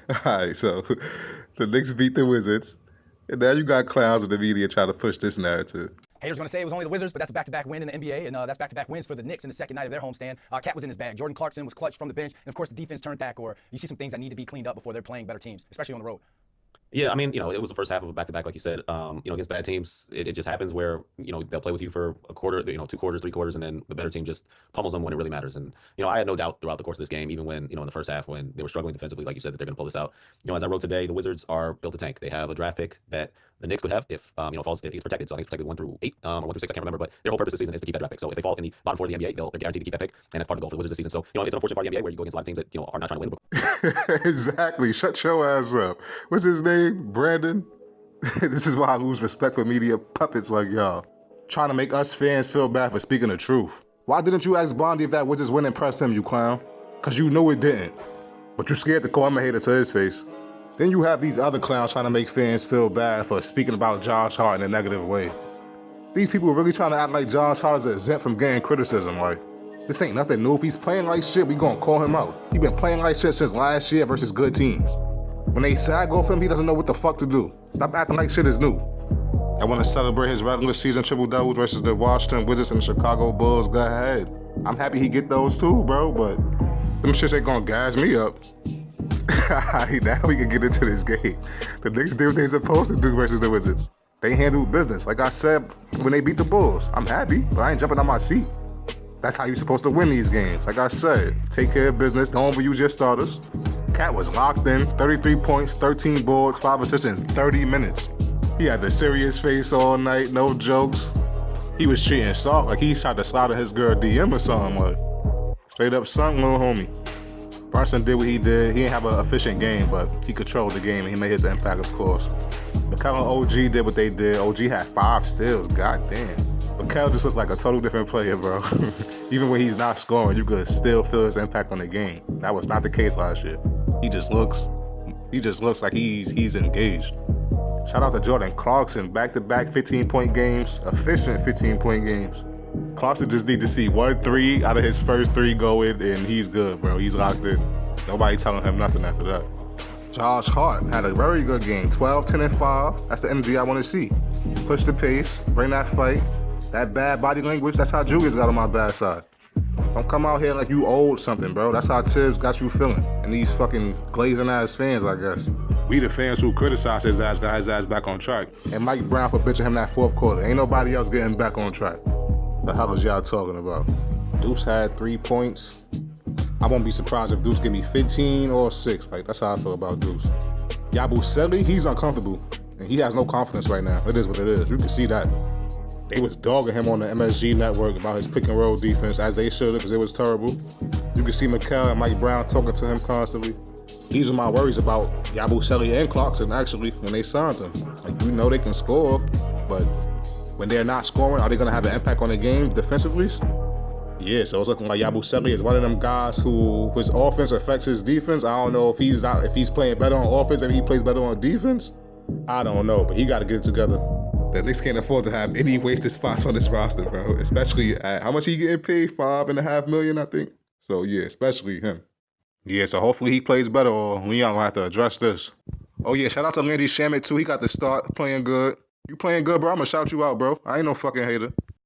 All right, so the Knicks beat the Wizards, and now you got clowns in the media trying to push this narrative. Haters going to say it was only the Wizards, but that's a back-to-back win in the NBA, and that's back-to-back wins for the Knicks in the second night of their homestand. Cat was in his bag. Jordan Clarkson was clutch from the bench, and of course the defense turned back. Or you see some things that need to be cleaned up before they're playing better teams, especially on the road. Yeah, I mean, it was the first half of a back-to-back, like you said. Against bad teams, it just happens where, they'll play with you for a quarter, 2 quarters, 3 quarters, and then the better team just pummels them when it really matters. And, I had no doubt throughout the course of this game, even when, in the first half when they were struggling defensively, like you said, that they're going to pull this out. As I wrote today, the Wizards are built to tank. They have a draft pick that the Knicks would have if it's protected. So I think it's protected 1 through 8, or 1 through 6, I can't remember. But their whole purpose this season is to keep that draft pick. So if they fall in the bottom 4 of the NBA, they're guaranteed to keep that pick, and that's part of the goal for the Wizards this season. So, it's an unfortunate part of the NBA where you go against a lot of teams that, are not trying to win. Exactly. Shut your ass up. What's his name? Brandon? This is why I lose respect for media puppets like y'all. Trying to make us fans feel bad for speaking the truth. Why didn't you ask Bondi if that Wizards win impressed him, you clown? Cause you knew it didn't. But you scared to call him a hater to his face. Then you have these other clowns trying to make fans feel bad for speaking about Josh Hart in a negative way. These people are really trying to act like Josh Hart is exempt from getting criticism. Like, this ain't nothing new. If he's playing like shit, we gonna call him out. He been playing like shit since last year versus good teams. When they sag off him, he doesn't know what the fuck to do. Stop acting like shit is new. I want to celebrate his regular season triple doubles versus the Washington Wizards and the Chicago Bulls. Go ahead. I'm happy he get those too, bro, but them shits ain't gonna gas me up. Now we can get into this game. The Knicks did what they supposed to do versus the Wizards. They handled business. Like I said, when they beat the Bulls, I'm happy, but I ain't jumping on my seat. That's how you're supposed to win these games. Like I said, take care of business, don't overuse your starters. Cat was locked in, 33 points, 13 boards, 5 assists in 30 minutes. He had the serious face all night, no jokes. He was treating Salt like he tried to slide on his girl DM or something. Like, straight up son, little homie. Brunson did what he did. He didn't have an efficient game, but he controlled the game and he made his impact, of course. Mikel and OG did what they did. OG had 5 steals, goddamn. Mikel just looks like a total different player, bro. Even when he's not scoring, you could still feel his impact on the game. That was not the case last year. He just looks like he's engaged. Shout out to Jordan Clarkson, back-to-back 15-point games, efficient 15-point games. Clarkson just need to see 1 3 out of his first 3 go in, and he's good, bro. He's locked in. Nobody telling him nothing after that. Josh Hart had a very good game, 12, 10, and 5. That's the energy I want to see. Push the pace, bring that fight. That bad body language, that's how Julius got on my bad side. Don't come out here like you old something, bro. That's how Tibbs got you feeling. And these fucking glazing ass fans, I guess. We the fans who criticize his ass got his ass back on track. And Mike Brown for bitching him that 4th quarter. Ain't nobody else getting back on track. The hell is y'all talking about? Deuce had 3 points. I won't be surprised if Deuce give me 15 or 6. Like, that's how I feel about Deuce. Yabusele, he's uncomfortable. And he has no confidence right now. It is what it is. You can see that. They was dogging him on the MSG network about his pick and roll defense, as they should have, because it was terrible. You can see Mikel and Mike Brown talking to him constantly. These are my worries about Yabusele and Clarkson, actually, when they signed them. Like, they can score, but when they're not scoring, are they going to have an impact on the game defensively? Yeah, so it's looking like Yabusele is one of them guys who his offense affects his defense. I don't know if he's playing better on offense, maybe he plays better on defense. I don't know, but he got to get it together. The Knicks can't afford to have any wasted spots on this roster, bro. Especially at how much he getting paid? $5.5 million, I think. So yeah, especially him. Yeah, so hopefully he plays better, or Leon gonna have to address this. Oh yeah, shout out to Landry Shamet too. He got the start, playing good. You playing good, bro? I'm gonna shout you out, bro. I ain't no fucking hater.